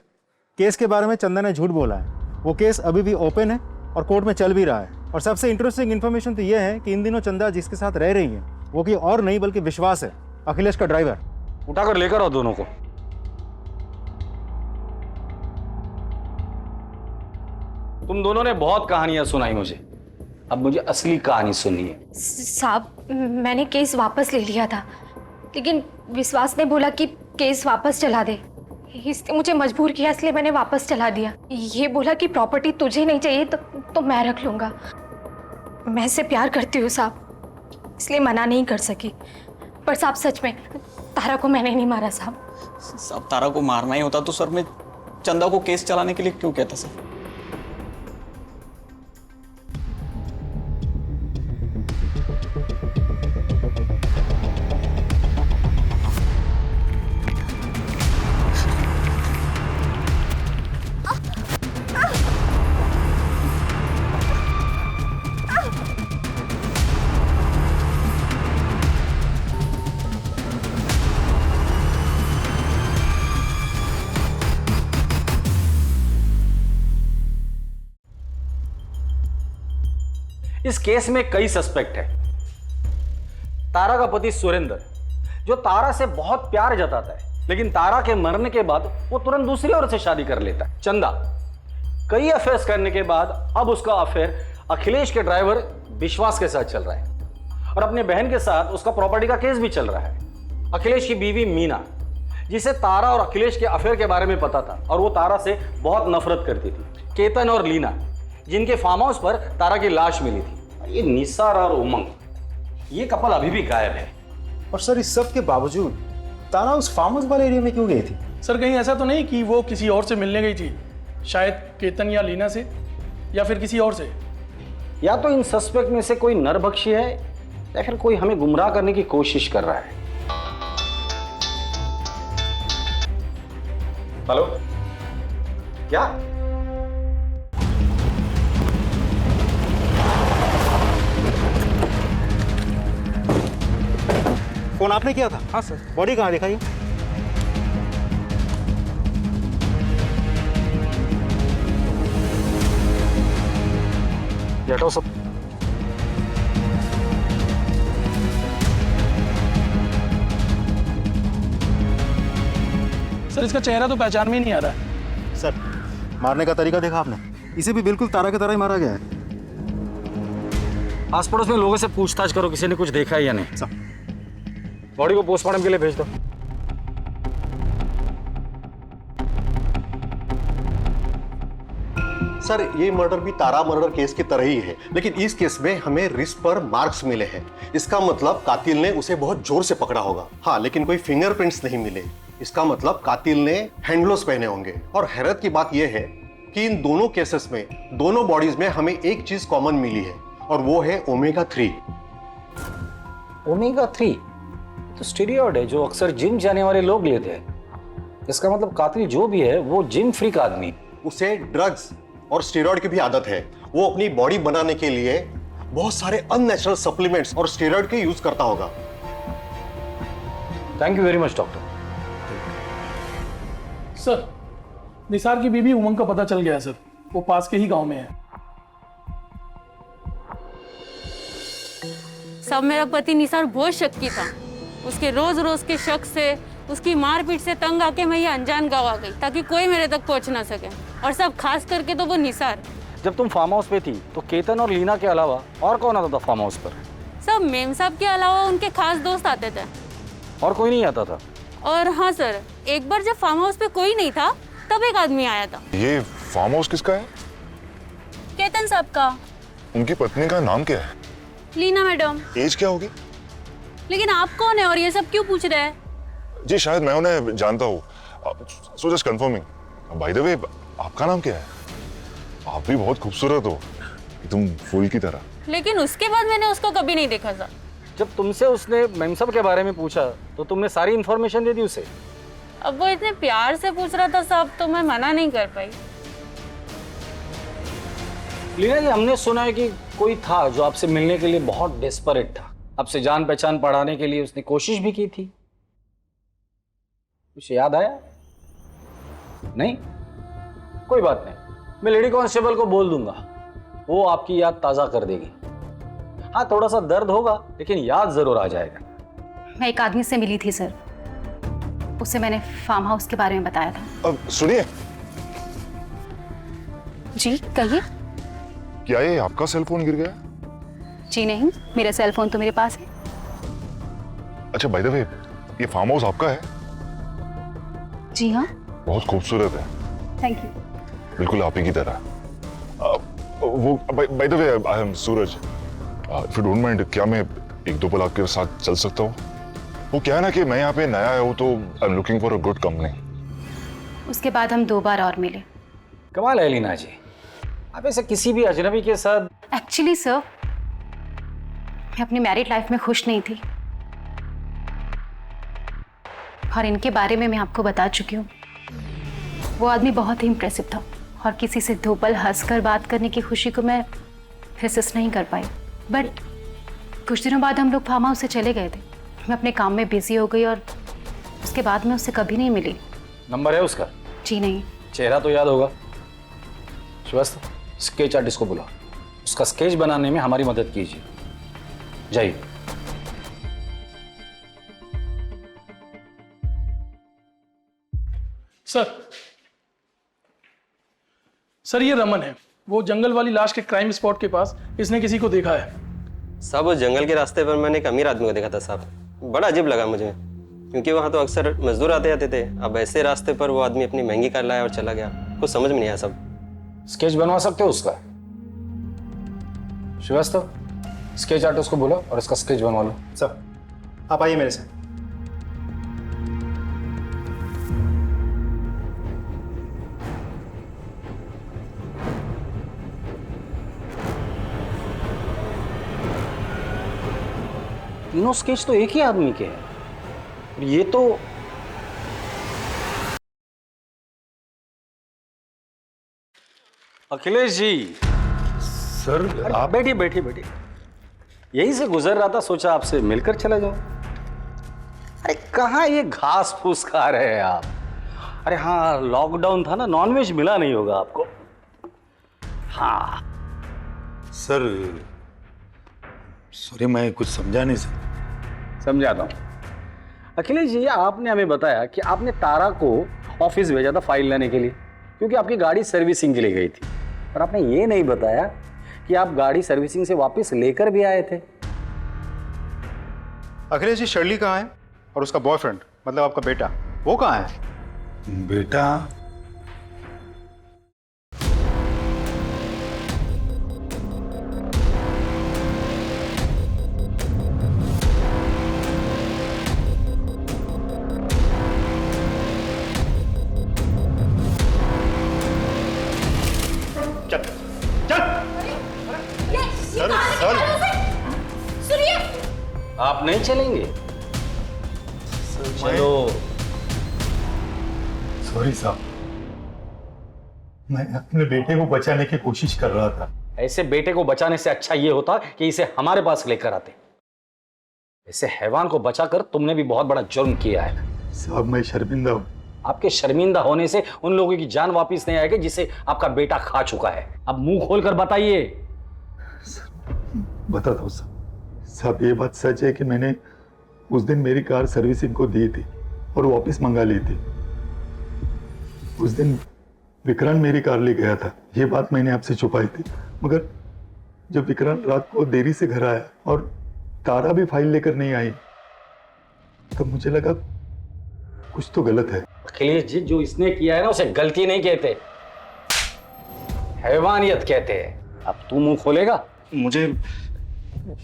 केस के बारे में चंदा ने झूठ बोला है। वो केस अभी भी ओपन है और कोर्ट में चल भी रहा है। और सबसे इंटरेस्टिंग इन्फॉर्मेशन तो ये है कि इन दिनों चंदा जिसके साथ रह रही है वो कोई और नहीं बल्कि विश्वास है, अखिलेश का ड्राइवर। उठाकर लेकर आओ दोनों को। तुम दोनों ने बहुत कहानियां सुनाई मुझे, अब मुझे असली कहानी सुनिए। साहब, मैंने केस वापस ले लिया था, लेकिन विश्वास ने बोला कि केस वापस चला दे। इसने मुझे मजबूर किया, इसलिए मैंने वापस चला दिया। ये बोला कि प्रॉपर्टी तुझे नहीं चाहिए तो मैं रख लूंगा। मैं इससे प्यार करती हूँ साहब, इसलिए मना नहीं कर सकी। पर साहब सच में तारा को मैंने नहीं मारा साहब। साहब तारा को मारना ही होता तो सर मैं चंदा को केस चलाने के लिए क्यों कहता सर? इस केस में कई सस्पेक्ट है। तारा का पति सुरेंद्र, जो तारा से बहुत प्यार जताता है, लेकिन तारा के मरने के बाद वो तुरंत दूसरी औरत से शादी कर लेता है। चंदा, कई अफेयर्स करने के बाद अब उसका अफेयर अखिलेश के ड्राइवर विश्वास के साथ चल रहा है। और अपने बहन के साथ उसका प्रॉपर्टी का केस भी चल रहा है। अखिलेश की बीवी मीना, जिसे तारा और अखिलेश के अफेयर के बारे में पता था और वो तारा से बहुत नफरत करती थी। केतन और लीना, जिनके फार्म हाउस पर तारा की लाश मिली थी। ये निसार और उमंग, ये कपल अभी भी गायब है। और सर, इस सब के बावजूद तारा उस फार्म हाउस वाले एरिया में क्यों गई थी? सर, कहीं ऐसा तो नहीं कि वो किसी और से मिलने गई थी? शायद केतन या लीना से, या फिर किसी और से। या तो इन सस्पेक्ट में से कोई नरभक्षी है या फिर कोई हमें गुमराह करने की कोशिश कर रहा है। हेलो, क्या? फोन आपने किया था? हाँ सर। बॉडी कहाँ दिखाइए? हटाओ सब। सर, इसका चेहरा तो पहचान में ही नहीं आ रहा है। सर, मारने का तरीका देखा आपने? इसे भी बिल्कुल तारा की तरह ही मारा गया है। आस पड़ोस में लोगों से पूछताछ करो, किसी ने कुछ देखा है या नहीं। सर, बॉडी को पोस्टमार्टम के लिए भेज दो। सर, ये मर्डर भी तारा मर्डर केस की तरह ही है, लेकिन इस केस में हमें रिस्ट पर मार्क्स मिले हैं। इसका मतलब कातिल ने उसे बहुत जोर से पकड़ा होगा। हाँ, लेकिन कोई फिंगरप्रिंट्स नहीं मिले। इसका मतलब कातिल ने हैंड ग्लोव्स पहने होंगे। और हैरत की बात यह है कि इन दोनों केसेस में, दोनों बॉडीज में हमें एक चीज कॉमन मिली है, और वो है ओमेगा 3। ओमेगा 3 तो स्टेरॉइड है जो अक्सर जिम जाने वाले लोग लेते हैं। इसका मतलब कातिल जो भी है वो जिम फ्रीक आदमी। उसे ड्रग्स और स्टेरॉइड की भी आदत है। वो अपनी बॉडी बनाने के लिए बहुत सारे अननेचुरल सप्लीमेंट्स और स्टेरॉइड के यूज करता होगा। Thank you very much doctor. Sir, Nisar की बीवी उमंग का पता चल गया है सर। वो पास के ही गांव में है। सब मेरा पति निसार बहुत शक्की था। उसके रोज रोज के शक से, उसकी मारपीट से तंग आके मैं ये अनजान गाँव आ गई ताकि कोई मेरे तक पहुंच ना सके। और सब खास करके तो वो निसार। जब तुम फार्म हाउस पे थी तो केतन और लीना के अलावा और कौन आता था फार्म हाउस पर? सब मेम साहब के अलावा उनके खास दोस्त आते थे। और कोई नहीं आता था? और हाँ सर, एक बार जब फार्म हाउस पे कोई नहीं था तब एक आदमी आया था। ये फार्म हाउस किसका है? केतन साहब का। उनकी पत्नी का नाम क्या है? लीना मैडम। एज क्या होगी? लेकिन आप कौन है और ये सब क्यों पूछ रहे हैं? जी शायद मैं उन्हें जानता हूँ। So just confirming. By the way, आपका नाम क्या है? आप भी बहुत खूबसूरत हो, तुम फूल की तरह। लेकिन उसके बाद मैंने उसको कभी नहीं देखा सर। जब तुमसे उसने मेम साहब के बारे में पूछा तो तुमने सारी इंफॉर्मेशन दे दी उसे? अब वो इतने प्यार से पूछ रहा था साहब, तो मैं मना नहीं कर पाई। लीना जी, हमने सुना है कि कोई था जो आपसे मिलने के लिए बहुत डेस्परेट था, आपसे जान पहचान बढ़ाने के लिए उसने कोशिश भी की थी। कुछ याद आया? नहीं? कोई बात नहीं, मैं लेडी कांस्टेबल को बोल दूंगा, वो आपकी याद ताजा कर देगी। हाँ, थोड़ा सा दर्द होगा लेकिन याद जरूर आ जाएगा। मैं एक आदमी से मिली थी सर, उसे मैंने फार्म हाउस के बारे में बताया था। अब सुनिए, जी कहिए। क्या ये आपका सेल फोन गिर गया? जी नहीं, मेरा सेल फोन तो मेरे पास है। अच्छा, बाय द वे, ये फार्म हाउस आपका है? जी हाँ। बहुत खूबसूरत है, थैंक यू। बिल्कुल आप ही की तरह। वो bye the way, I am Suraj. If you don't mind, क्या मैं एक दो पल आपके साथ चल सकता हूँ? वो क्या है ना कि मैं यहाँ पे नया आया हूँ, तो I am looking for a good company. उसके बाद हम 2 बार और मिले। कमाल है लीना जी, आप ऐसे किसी भी अजनबी के साथ। एक्चुअली सर, मैं अपनी मैरिड लाइफ में खुश नहीं थी और इनके बारे में मैं आपको बता चुकी हूँ। वो आदमी बहुत ही इम्प्रेसिव था और किसी से 2 पल हंसकर बात करने की खुशी को मैं रेसिस्ट नहीं कर पाई। बट कुछ दिनों बाद हम लोग फार्म हाउस से चले गए थे। मैं अपने काम में बिजी हो गई और उसके बाद मैं उससे कभी नहीं मिली। नंबर है उसका? जी नहीं। चेहरा तो याद होगा। श्रीवास्तव, स्केच आर्टिस्ट को बुला, उसका स्केच बनाने में हमारी मदद कीजिए। जाइए। सर ये रमन है, वो जंगल वाली लाश के क्राइम स्पॉट के पास इसने किसी को देखा है। साहब, उस जंगल के रास्ते पर मैंने एक अमीर आदमी को देखा था साहब। बड़ा अजीब लगा मुझे, क्योंकि वहाँ तो अक्सर मजदूर आते जाते थे। अब ऐसे रास्ते पर वो आदमी अपनी महंगी कार लाया और चला गया, कुछ समझ में नहीं आया सब। स्केच बनवा सकते हो उसका? श्रीवास्तव, स्केच आर्टिस्ट को बोलो और इसका स्केच बनवा लो। सर, आप आइए मेरे साथ। तीनों स्केच तो एक ही आदमी के हैं। ये तो अखिलेश जी। सर आप बैठिए बैठिए बैठिए। यहीं से गुजर रहा था, सोचा आपसे मिलकर चला जाऊं। अरे कहाँ ये घास फूस खा रहे हैं आप? अरे हाँ, लॉकडाउन था ना, नॉनवेज मिला नहीं होगा आपको। हाँ सर, सॉरी, मैं कुछ समझा नहीं सर। समझाता हूँ। अखिलेश जी, आपने हमें बताया कि आपने तारा को ऑफिस भेजा था फाइल लाने के लिए, क्योंकि आपकी गाड़ी सर्विसिंग के लिए गई थी। पर आपने ये नहीं बताया कि आप गाड़ी सर्विसिंग से वापस लेकर भी आए थे। अखिलेश जी, शर्ली कहाँ है और उसका बॉयफ्रेंड, मतलब आपका बेटा, वो कहाँ है? बेटा? आप नहीं चलेंगे? चलो। सॉरी साहब, मैं अपने बेटे को बचाने की कोशिश कर रहा था। ऐसे बेटे को बचाने से अच्छा ये होता कि इसे हमारे पास लेकर आते। ऐसे हैवान को बचाकर तुमने भी बहुत बड़ा जुर्म किया है। साहब, मैं शर्मिंदा हूँ। आपके शर्मिंदा होने से उन लोगों की जान वापस नहीं आएगी जिसे आपका बेटा खा चुका है। अब मुंह खोलकर बताइए। बताता हूँ साहब, ये बात सच है कि मैंने उस दिन मेरी कार सर्विसिंग को दी थी और वापस मंगा ली थी। उस दिन विक्रांत मेरी कार ले गया था, ये बात मैंने आपसे छुपाई थी। मगर जब विक्रांत रात को देरी से घर आया और तारा भी फाइल लेकर नहीं आई, तब मुझे लगा कुछ तो गलत है। अखिलेश जी, जो इसने किया है ना, उसे गलती नहीं कहते, हैवानियत कहते हैं। अब तू मुंह खोलेगा? मुझे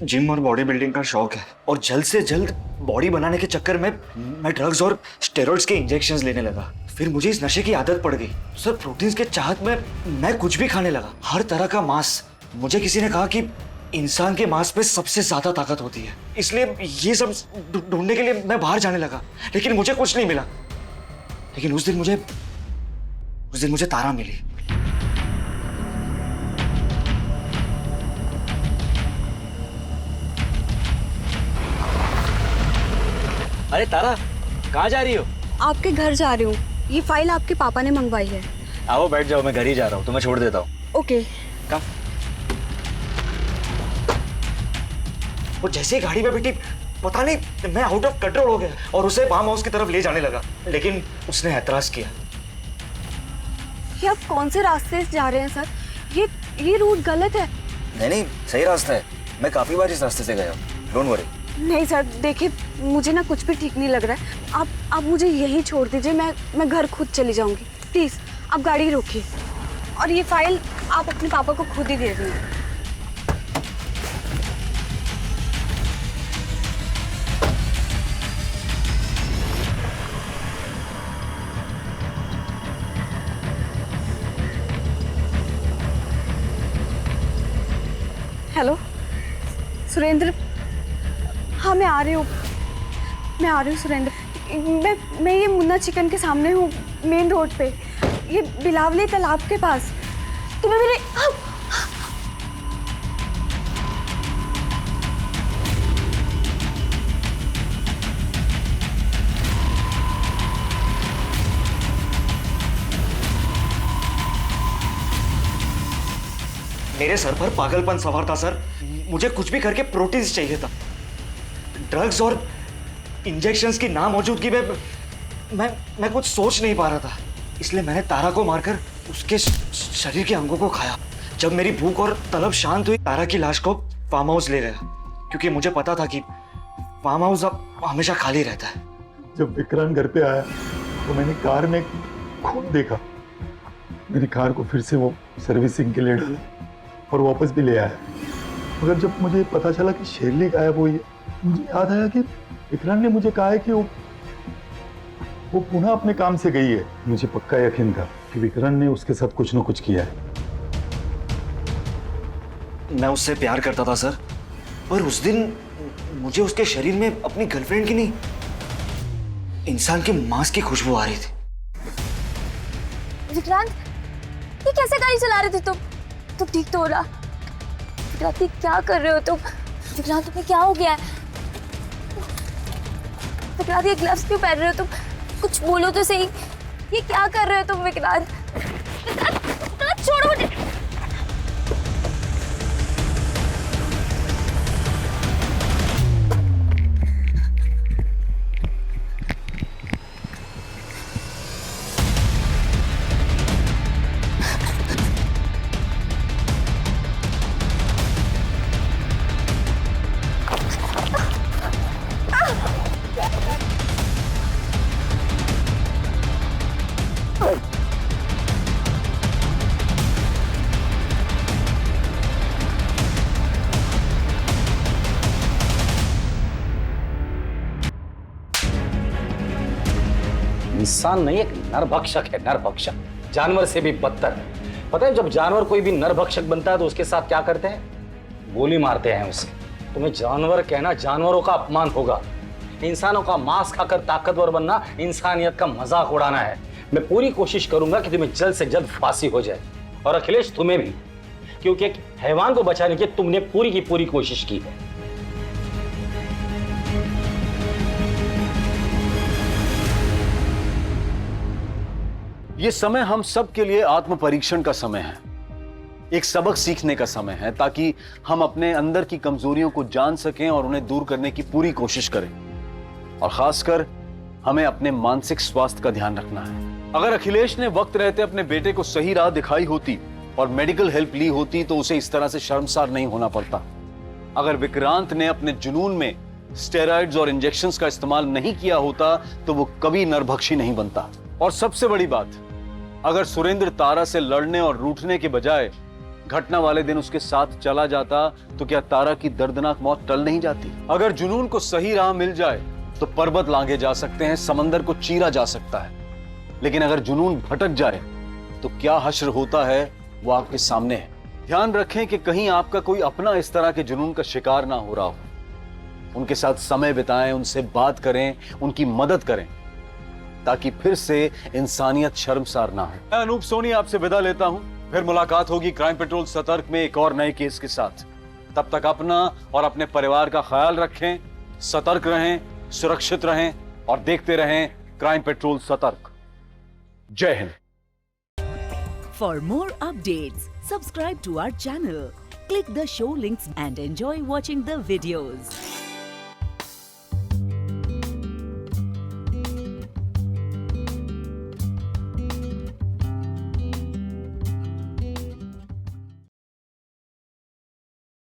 जिम और बॉडी बिल्डिंग का शौक है और जल्द से जल्द बॉडी बनाने के चक्कर में मैं ड्रग्स और स्टेरॉइड्स के इंजेक्शंस लेने लगा। फिर मुझे इस नशे की आदत पड़ गई सर। प्रोटीन्स के चाहत में मैं कुछ भी खाने लगा, हर तरह का मांस। मुझे किसी ने कहा कि इंसान के मांस पे सबसे ज्यादा ताकत होती है, इसलिए ये सब ढूंढने के लिए मैं बाहर जाने लगा, लेकिन मुझे कुछ नहीं मिला। लेकिन उस दिन मुझे तारा मिली। अरे तारा, कहाँ जा रही हो? आपके घर जा रही हूँ। ये फाइल आपके पापा ने मंगवाई है। आओ बैठ जाओ, मैं घर ही जा रहा हूँ, तुम्हें छोड़ देता हूँ। ओके। कहाँ? वो जैसे ही गाड़ी में बैठी, पता नहीं मैं आउट ऑफ कंट्रोल हो गया और उसे फार्म हाउस की तरफ ले जाने लगा, लेकिन उसने ऐतराज किया। ये आप कौन से रास्ते से जा रहे हैं सर? ये रूट गलत है। नहीं, सही रास्ता है, मैं काफी बार इस रास्ते से गया हूँ, डोंट वरी। नहीं सर, देखिए मुझे ना कुछ भी ठीक नहीं लग रहा है। आप मुझे यहीं छोड़ दीजिए, मैं घर खुद चली जाऊंगी। प्लीज आप गाड़ी रोकिए और ये फाइल आप अपने पापा को खुद ही दे दीजिए। हेलो सुरेंद्र, हाँ मैं आ रही हूँ सुरेंद्र। मैं ये मुन्ना चिकन के सामने हूँ, मेन रोड पे, ये बिलावली तालाब के पास। तुम्हें मेरे मेरे सर पर पागलपन सवार था सर, मुझे कुछ भी करके प्रोटीन्स चाहिए था। ड्रग्स और इंजेक्शंस की नामौजूदगी में मैं कुछ सोच नहीं पा रहा था, इसलिए मैंने तारा को मारकर उसके शरीर के अंगों को खाया। जब मेरी भूख और तलब शांत हुई, तारा की लाश को फार्म हाउस ले गया, क्योंकि मुझे पता था कि फार्म हाउस अब हमेशा खाली रहता है। जब विक्रांत घर पे आया तो मैंने कार में खून देखा। मेरी कार को फिर से वो सर्विसिंग के लिए डाला और वापस भी ले आया। मगर जब मुझे पता चला कि शेरली गायब हुई है, मुझे याद आया कि विक्रांत ने मुझे कहा है कि वो पुनः अपने काम से गई है। मुझे पक्का यकीन था कि विक्रांत ने उसके साथ कुछ न कुछ किया है। मैं उससे प्यार करता था सर, पर उस दिन मुझे उसके शरीर में अपनी गर्लफ्रेंड की नहीं, इंसान के मांस की खुशबू आ रही थी। विक्रांत, ये कैसे गाड़ी चला रहे थे तुम? तुम ठीक तो हो रहा? विक्रांत, ये क्या कर रहे हो तुम? विक्रांत, तुम्हें क्या हो गया है? विक्रांत, ये ग्लव्स क्यों पहन रहे हो तुम? कुछ बोलो तो सही, ये क्या कर रहे हो तुम? विक्रांत, विक्रांत छोड़ो मुझे। इंसान नहीं, एक नरभक्षक है, नरभक्षक। जानवर से भी बदतर। पता है जब जानवर कोई भी नरभक्षक बनता है तो उसके साथ क्या करते हैं? गोली मारते हैं उसे। तुम्हें जानवर कहना जानवरों का अपमान होगा। इंसानों का मांस खाकर ताकतवर बनना इंसानियत का मजाक उड़ाना है। मैं पूरी कोशिश करूंगा कि तुम्हें जल्द से जल्द फांसी हो जाए, और अखिलेश तुम्हें भी, क्योंकि एक हैवान को बचाने की तुमने पूरी की पूरी कोशिश की है। ये समय हम सब के लिए आत्म परीक्षण का समय है, एक सबक सीखने का समय है, ताकि हम अपने अंदर की कमजोरियों को जान सकें और उन्हें दूर करने की पूरी कोशिश करें। और खासकर हमें अपने मानसिक स्वास्थ्य का ध्यान रखना है। अगर अखिलेश ने वक्त रहते अपने बेटे को सही राह दिखाई होती और मेडिकल हेल्प ली होती तो उसे इस तरह से शर्मसार नहीं होना पड़ता। अगर विक्रांत ने अपने जुनून में स्टेरॉइड्स और इंजेक्शंस का इस्तेमाल नहीं किया होता तो वो कभी नरभक्षी नहीं बनता। और सबसे बड़ी बात, अगर सुरेंद्र तारा से लड़ने और रूठने के बजाय घटना वाले दिन उसके साथ चला जाता तो क्या तारा की दर्दनाक मौत टल नहीं जाती? अगर जुनून को सही राह मिल जाए तो पर्वत लांघे जा सकते हैं, समंदर को चीरा जा सकता है, लेकिन अगर जुनून भटक जाए तो क्या हश्र होता है वो आपके सामने है। ध्यान रखें कि कहीं आपका कोई अपना इस तरह के जुनून का शिकार ना हो रहा हो। उनके साथ समय बिताएं, उनसे बात करें, उनकी मदद करें, ताकि फिर से इंसानियत शर्मसार ना हो। मैं अनूप सोनी आपसे विदा लेता हूं। फिर मुलाकात होगी क्राइम पेट्रोल सतर्क में एक और नए केस के साथ। तब तक अपना और अपने परिवार का ख्याल रखें, सतर्क रहें, सुरक्षित रहें। और देखते रहें क्राइम पेट्रोल सतर्क। जय Hind. For more updates, subscribe to our channel, click the show links and enjoy watching the videos.